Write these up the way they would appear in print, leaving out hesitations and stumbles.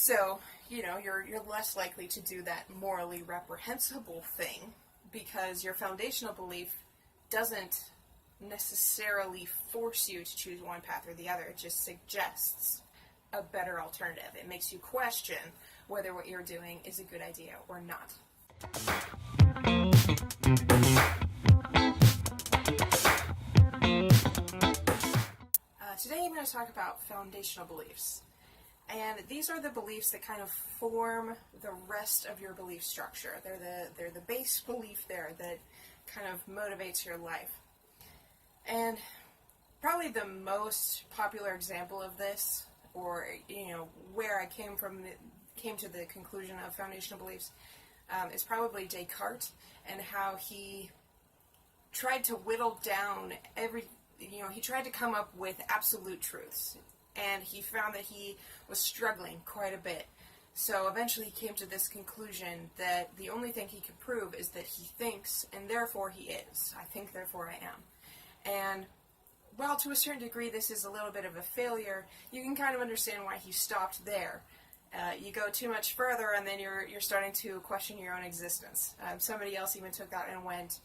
So, you're less likely to do that morally reprehensible thing because your foundational belief doesn't necessarily force you to choose one path or the other. It just suggests a better alternative. It makes you question whether what you're doing is a good idea or not. Today I'm going to talk about foundational beliefs. And these are the beliefs that kind of form the rest of your belief structure. They're the base belief there that kind of motivates your life. And probably the most popular example of this, or where I came to the conclusion of foundational beliefs, is probably Descartes, and how he tried to whittle down he tried to come up with absolute truths. And he found that he was struggling quite a bit. So eventually he came to this conclusion that the only thing he could prove is that he thinks, and therefore he is. I think, therefore I am. And while to a certain degree this is a little bit of a failure, you can kind of understand why he stopped there. You go too much further and then you're starting to question your own existence. Somebody else even took that and went,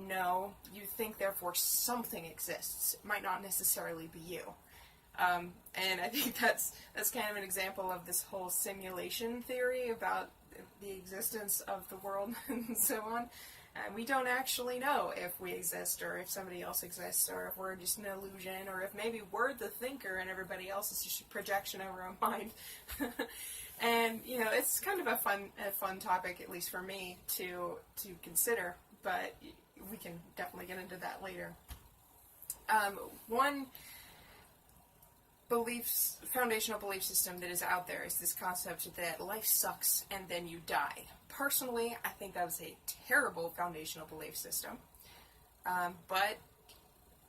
no, you think therefore something exists. It might not necessarily be you. And I think that's kind of an example of this whole simulation theory about the existence of the world and so on. We don't actually know if we exist, or if somebody else exists, or if we're just an illusion, or if maybe we're the thinker and everybody else is just a projection over our mind. And it's kind of a fun topic, at least for me, to consider. But we can definitely get into that later. One foundational belief system that is out there is this concept that life sucks and then you die. Personally, I think that was a terrible foundational belief system. But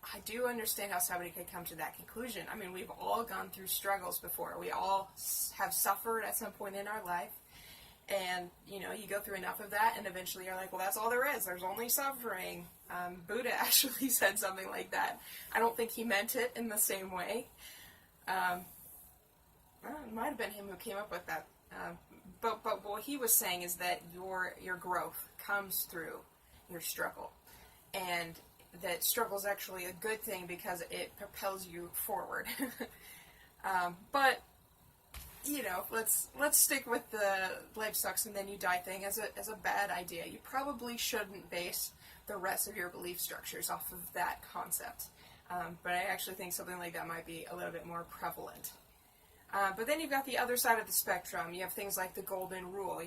I do understand how somebody could come to that conclusion. I mean, we've all gone through struggles before. We all have suffered at some point in our life. And, you go through enough of that, and eventually you're like, well, that's all there is. There's only suffering. Buddha actually said something like that. I don't think he meant it in the same way. It might have been him who came up with that. But what he was saying is that your growth comes through your struggle. And that struggle is actually a good thing because it propels you forward. But let's stick with the life sucks and then you die thing as a bad idea. You probably shouldn't base the rest of your belief structures off of that concept. But I actually think something like that might be a little bit more prevalent. But then you've got the other side of the spectrum. You have things like the golden rule.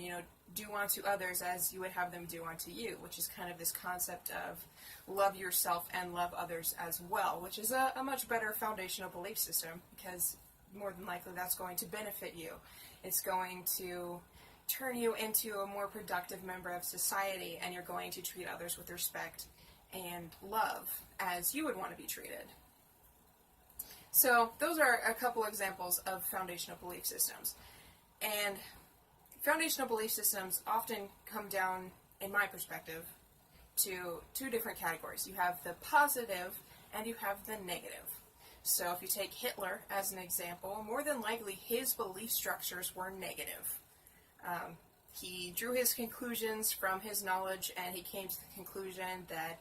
Do unto others as you would have them do unto you, which is kind of this concept of love yourself and love others as well, which is a much better foundational belief system because more than likely that's going to benefit you. It's going to turn you into a more productive member of society, and you're going to treat others with respect and love as you would want to be treated. So those are a couple examples of foundational belief systems. And foundational belief systems often come down, in my perspective, to two different categories. You have the positive and you have the negative. So if you take Hitler as an example, more than likely his belief structures were negative. He drew his conclusions from his knowledge, and he came to the conclusion that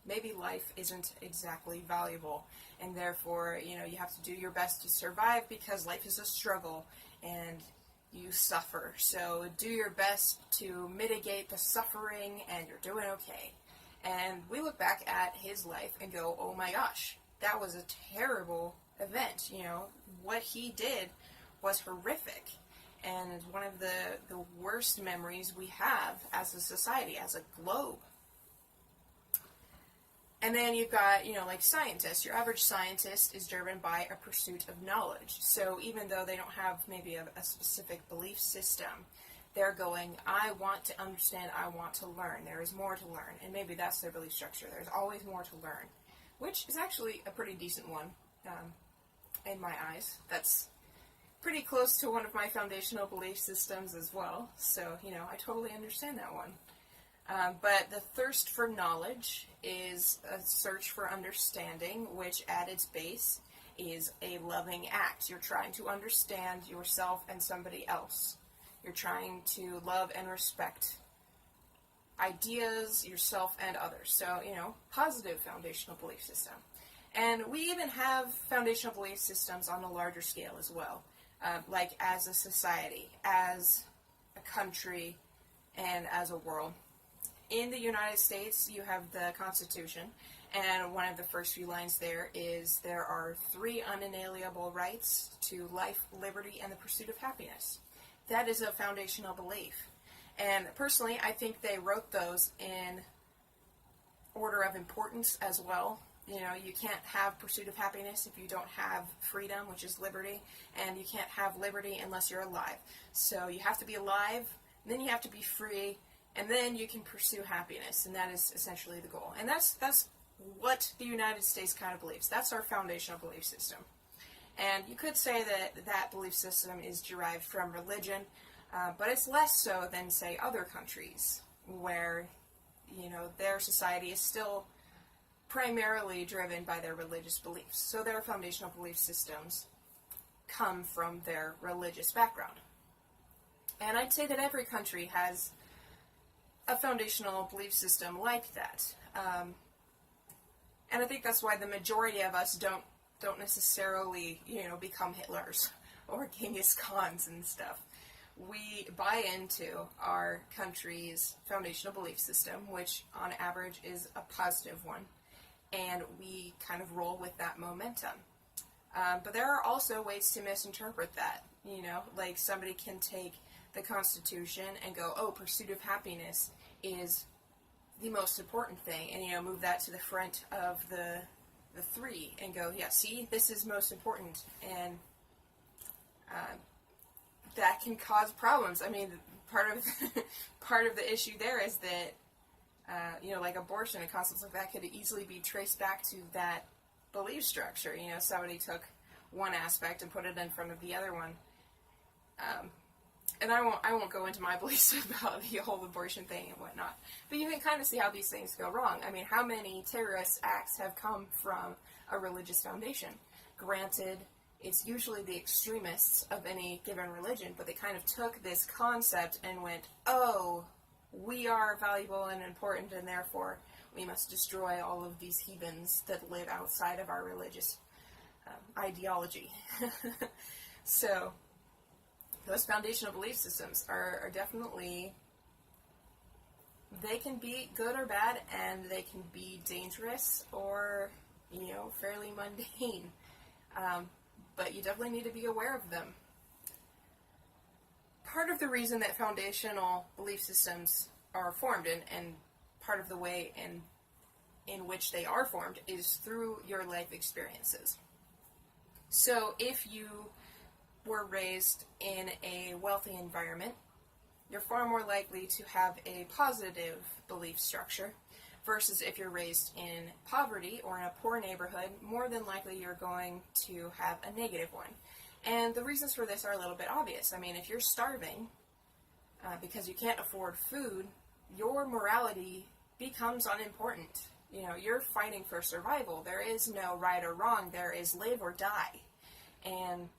maybe life isn't exactly valuable, and therefore, you have to do your best to survive because life is a struggle, and you suffer. So do your best to mitigate the suffering, and you're doing okay. And we look back at his life and go, oh my gosh, that was a terrible event. What he did was horrific. And one of the worst memories we have as a society, as a globe. And then you've got, like scientists. Your average scientist is driven by a pursuit of knowledge. So even though they don't have maybe a specific belief system, they're going, I want to understand, I want to learn. There is more to learn. And maybe that's their belief structure. There's always more to learn, which is actually a pretty decent one in my eyes. That's pretty close to one of my foundational belief systems as well. So, I totally understand that one. But the thirst for knowledge is a search for understanding, which at its base is a loving act. You're trying to understand yourself and somebody else. You're trying to love and respect ideas, yourself, and others. So, positive foundational belief system. And we even have foundational belief systems on a larger scale as well, like as a society, as a country, and as a world. In the United States, you have the Constitution, and one of the first few lines there is, there are 3 unalienable rights to life, liberty, and the pursuit of happiness. That is a foundational belief. And personally, I think they wrote those in order of importance as well. You can't have pursuit of happiness if you don't have freedom, which is liberty, and you can't have liberty unless you're alive. So you have to be alive, then you have to be free, and then you can pursue happiness, and that is essentially the goal. And that's what the United States kind of believes. That's our foundational belief system. And you could say that that belief system is derived from religion, but it's less so than, say, other countries where, their society is still primarily driven by their religious beliefs. So their foundational belief systems come from their religious background. And I'd say that every country has a foundational belief system like that. And I think that's why the majority of us don't necessarily, become Hitlers or Genghis Khans and stuff. We buy into our country's foundational belief system, which on average is a positive one, and we kind of roll with that momentum. But there are also ways to misinterpret that, like somebody can take the Constitution and go, oh, pursuit of happiness is the most important thing, and, move that to the front of the 3 and go, yeah, see, this is most important, and that can cause problems. I mean, part of the issue there is that, like abortion and concepts like that could easily be traced back to that belief structure. Somebody took one aspect and put it in front of the other one. And I won't go into my beliefs about the whole abortion thing and whatnot. But you can kind of see how these things go wrong. I mean, how many terrorist acts have come from a religious foundation? Granted, it's usually the extremists of any given religion, but they kind of took this concept and went, oh, we are valuable and important, and therefore we must destroy all of these heathens that live outside of our religious ideology. So those foundational belief systems are definitely, they can be good or bad, and they can be dangerous or, fairly mundane. But you definitely need to be aware of them. Part of the reason that foundational belief systems are formed, and part of the way in which they are formed, is through your life experiences. So if you were raised in a wealthy environment, you're far more likely to have a positive belief structure, versus if you're raised in poverty or in a poor neighborhood, more than likely you're going to have a negative one. And the reasons for this are a little bit obvious. I mean, if you're starving because you can't afford food, your morality becomes unimportant. You're fighting for survival. There is no right or wrong. There is live or die. And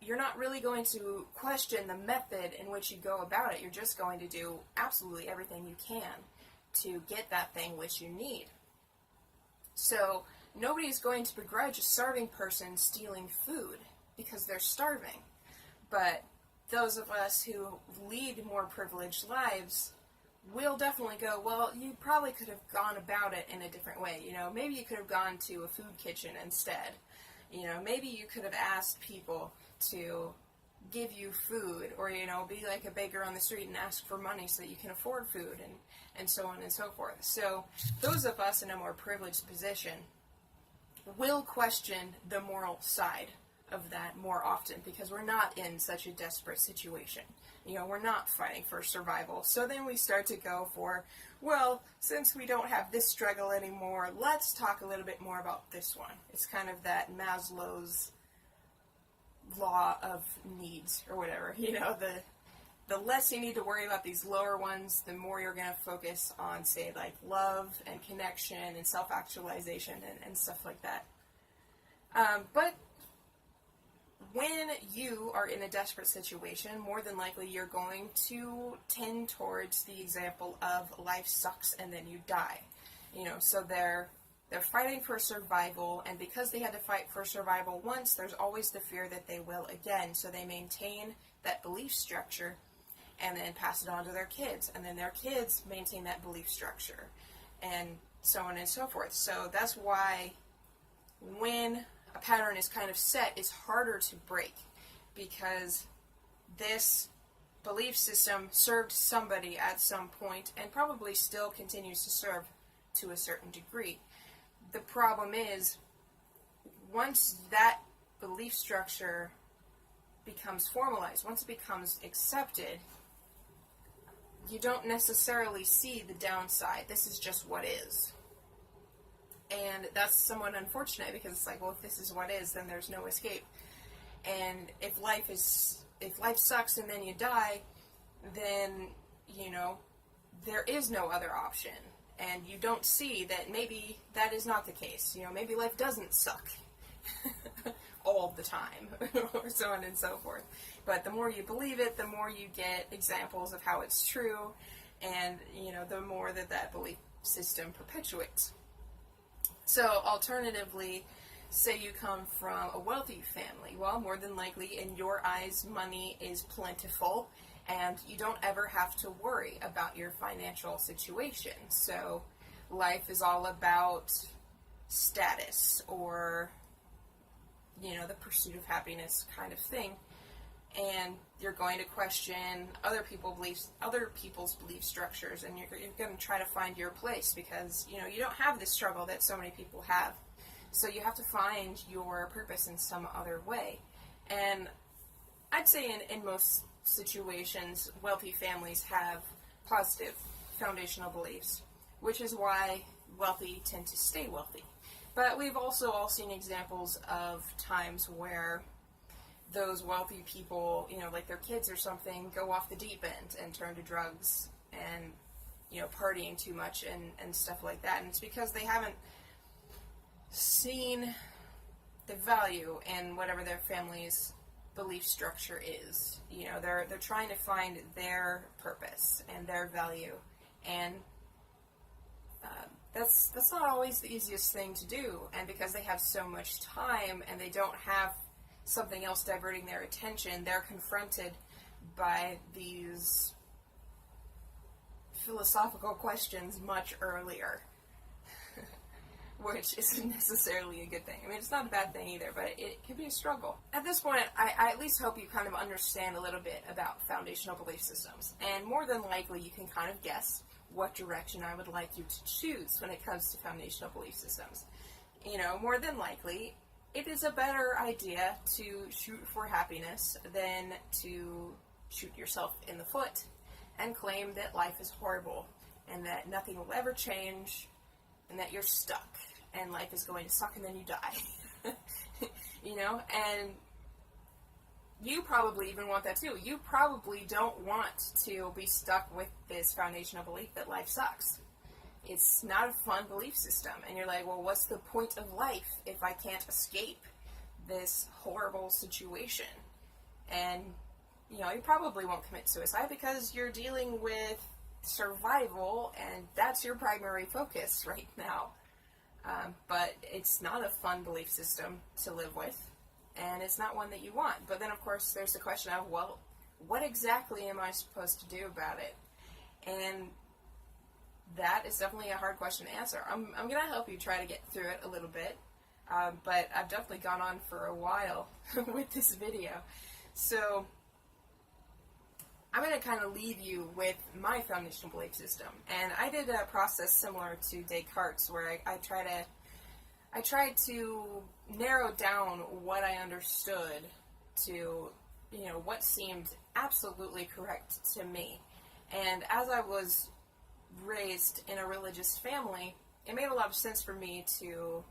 you're not really going to question the method in which you go about it. You're just going to do absolutely everything you can to get that thing which you need. So nobody's going to begrudge a starving person stealing food because they're starving. But those of us who lead more privileged lives will definitely go, well, you probably could have gone about it in a different way. Maybe you could have gone to a food kitchen instead. Maybe you could have asked people to give you food, or, be like a beggar on the street and ask for money so that you can afford food, and so on and so forth. So those of us in a more privileged position will question the moral side of that more often, because we're not in such a desperate situation. We're not fighting for survival. So then we start to go for, well, since we don't have this struggle anymore, let's talk a little bit more about this one. It's kind of that Maslow's law of needs, or whatever. The less you need to worry about these lower ones, the more you're going to focus on, say, like love and connection and self-actualization and stuff like that. But when you are in a desperate situation, more than likely you're going to tend towards the example of life sucks and then you die. So they're fighting for survival, and because they had to fight for survival once, there's always the fear that they will again. So they maintain that belief structure and then pass it on to their kids, and then their kids maintain that belief structure, and so on and so forth. So that's why when a pattern is kind of set, it's harder to break, because this belief system served somebody at some point and probably still continues to serve to a certain degree. The problem is, once that belief structure becomes formalized, once it becomes accepted, you don't necessarily see the downside. This is just what is. And that's somewhat unfortunate, because it's like, well, if this is what is, then there's no escape. And if life sucks and then you die, then, there is no other option. And you don't see that maybe that is not the case. Maybe life doesn't suck all the time, or so on and so forth. But the more you believe it, the more you get examples of how it's true, and, the more that belief system perpetuates. So, alternatively, say you come from a wealthy family. Well, more than likely, in your eyes, money is plentiful, and you don't ever have to worry about your financial situation. So, life is all about status, or, the pursuit of happiness kind of thing. And you're going to question other people's belief structures, and you're going to try to find your place, because you don't have this struggle that so many people have. So you have to find your purpose in some other way. And I'd say in most situations, wealthy families have positive foundational beliefs, which is why wealthy tend to stay wealthy. But we've also all seen examples of times where those wealthy people, like their kids or something, go off the deep end and turn to drugs and, partying too much and stuff like that. And it's because they haven't seen the value in whatever their family's belief structure is. They're trying to find their purpose and their value, and that's not always the easiest thing to do. And because they have so much time and they don't have something else diverting their attention, they're confronted by these philosophical questions much earlier, which isn't necessarily a good thing. I mean, it's not a bad thing either, but it can be a struggle. At this point, I at least hope you kind of understand a little bit about foundational belief systems, and more than likely you can kind of guess what direction I would like you to choose when it comes to foundational belief systems. More than likely, it is a better idea to shoot for happiness than to shoot yourself in the foot and claim that life is horrible and that nothing will ever change and that you're stuck and life is going to suck and then you die. And you probably even want that too. You probably don't want to be stuck with this foundational belief that life sucks. It's not a fun belief system. And you're like, well, what's the point of life if I can't escape this horrible situation? And, you probably won't commit suicide because you're dealing with survival and that's your primary focus right now. But it's not a fun belief system to live with, and it's not one that you want. But then, of course, there's the question of, well, what exactly am I supposed to do about it? And that is definitely a hard question to answer. I'm going to help you try to get through it a little bit, but I've definitely gone on for a while with this video. So I'm going to kind of leave you with my foundational belief system. And I did a process similar to Descartes, where I tried to narrow down what I understood to, what seemed absolutely correct to me. And as I was raised in a religious family, it made a lot of sense for me to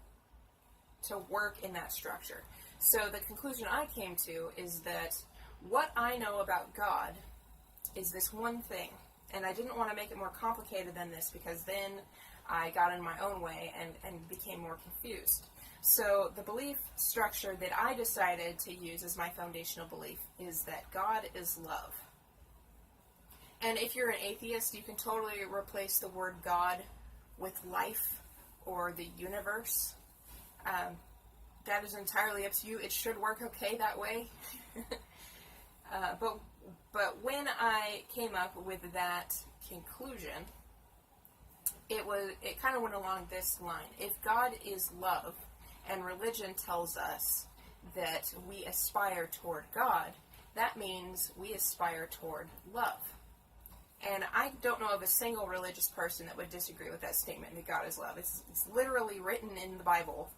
work in that structure. So the conclusion I came to is that what I know about God is this one thing. And I didn't want to make it more complicated than this, because then I got in my own way and became more confused. So the belief structure that I decided to use as my foundational belief is that God is love. And if you're an atheist, you can totally replace the word God with life or the universe. That is entirely up to you. It should work okay that way. But when I came up with that conclusion, it kind of went along this line. If God is love, and religion tells us that we aspire toward God, that means we aspire toward love. And I don't know of a single religious person that would disagree with that statement, that God is love. It's literally written in the Bible.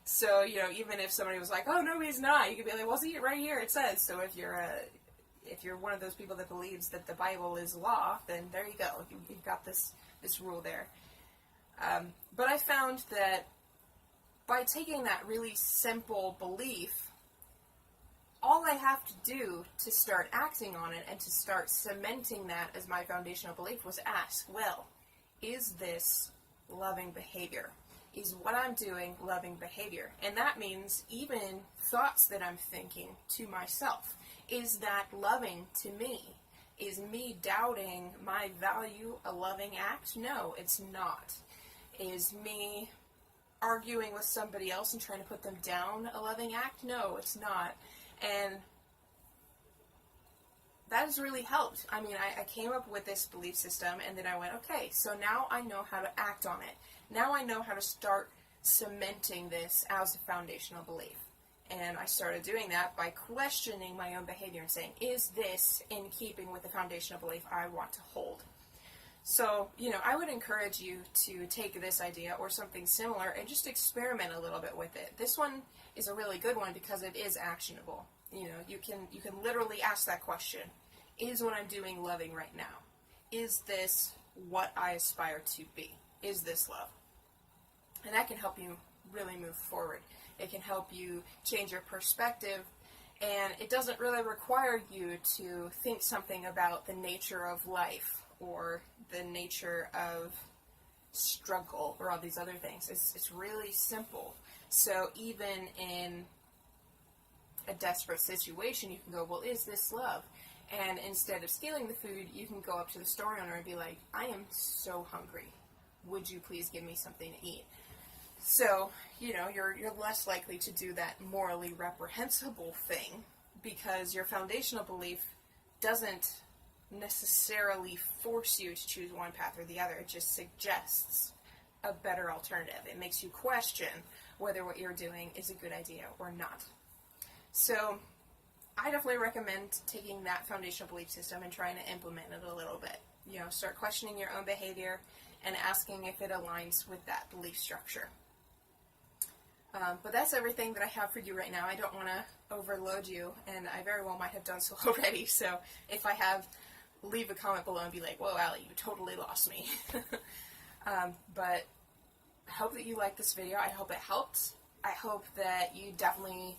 So, even if somebody was like, oh, no, he's not, you could be like, well, see, right here it says. So if you're one of those people that believes that the Bible is law, then there you go. You've got this rule there. But I found that by taking that really simple belief, all I have to do to start acting on it and to start cementing that as my foundational belief was ask, well, is this loving behavior? Is what I'm doing loving behavior? And that means even thoughts that I'm thinking to myself. Is that loving to me? Is me doubting my value a loving act? No, it's not. Is me arguing with somebody else and trying to put them down a loving act? No, it's not. And that has really helped. I mean, I came up with this belief system, and then I went, okay, so now I know how to act on it. Now I know how to start cementing this as a foundational belief. And I started doing that by questioning my own behavior and saying, is this in keeping with the foundational belief I want to hold? So, I would encourage you to take this idea or something similar and just experiment a little bit with it. This one is a really good one because it is actionable. You can literally ask that question. Is what I'm doing loving right now? Is this what I aspire to be? Is this love? And that can help you really move forward. It can help you change your perspective, and it doesn't really require you to think something about the nature of life or the nature of struggle or all these other things. It's really simple. So even in a desperate situation, you can go, well, is this love? And instead of stealing the food, you can go up to the store owner and be like, I am so hungry. Would you please give me something to eat? So, you're less likely to do that morally reprehensible thing because your foundational belief doesn't necessarily force you to choose one path or the other. It just suggests a better alternative. It makes you question whether what you're doing is a good idea or not. So, I definitely recommend taking that foundational belief system and trying to implement it a little bit. Start questioning your own behavior and asking if it aligns with that belief structure. But that's everything that I have for you right now. I don't want to overload you, and I very well might have done so already. So if I have, leave a comment below and be like, whoa, Allie, you totally lost me. But I hope that you liked this video. I hope it helped. I hope that you definitely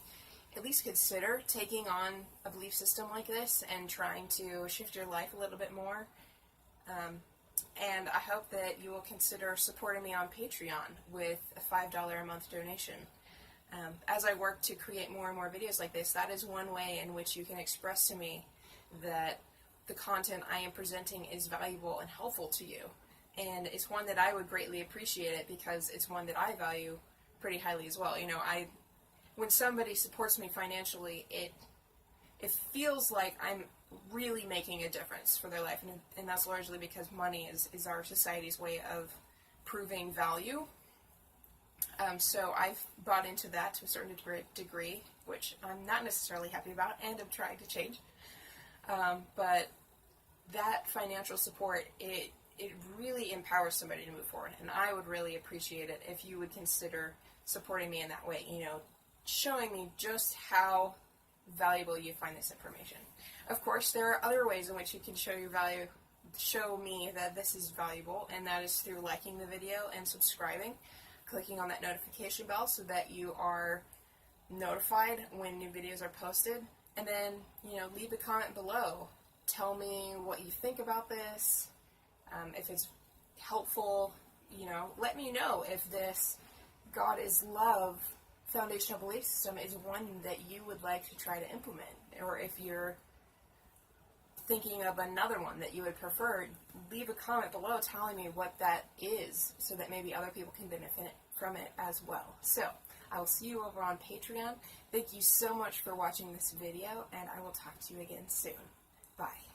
at least consider taking on a belief system like this and trying to shift your life a little bit more. And I hope that you will consider supporting me on Patreon with a $5 a month donation. As I work to create more and more videos like this, that is one way in which you can express to me that the content I am presenting is valuable and helpful to you. And it's one that I would greatly appreciate it because it's one that I value pretty highly as well. When somebody supports me financially, it feels like I'm really making a difference for their life, and that's largely because money is our society's way of proving value. So I've bought into that to a certain degree, which I'm not necessarily happy about, and I'm trying to change. But that financial support, it really empowers somebody to move forward, and I would really appreciate it if you would consider supporting me in that way, showing me just how valuable you find this information. Of course, there are other ways in which you can show me that this is valuable, and that is through liking the video and subscribing, clicking on that notification bell so that you are notified when new videos are posted, and then, leave a comment below. Tell me what you think about this, if it's helpful, let me know if this God is love foundational belief system is one that you would like to try to implement, or if you're thinking of another one that you would prefer, leave a comment below telling me what that is so that maybe other people can benefit from it as well. So, I will see you over on Patreon. Thank you so much for watching this video, and I will talk to you again soon. Bye.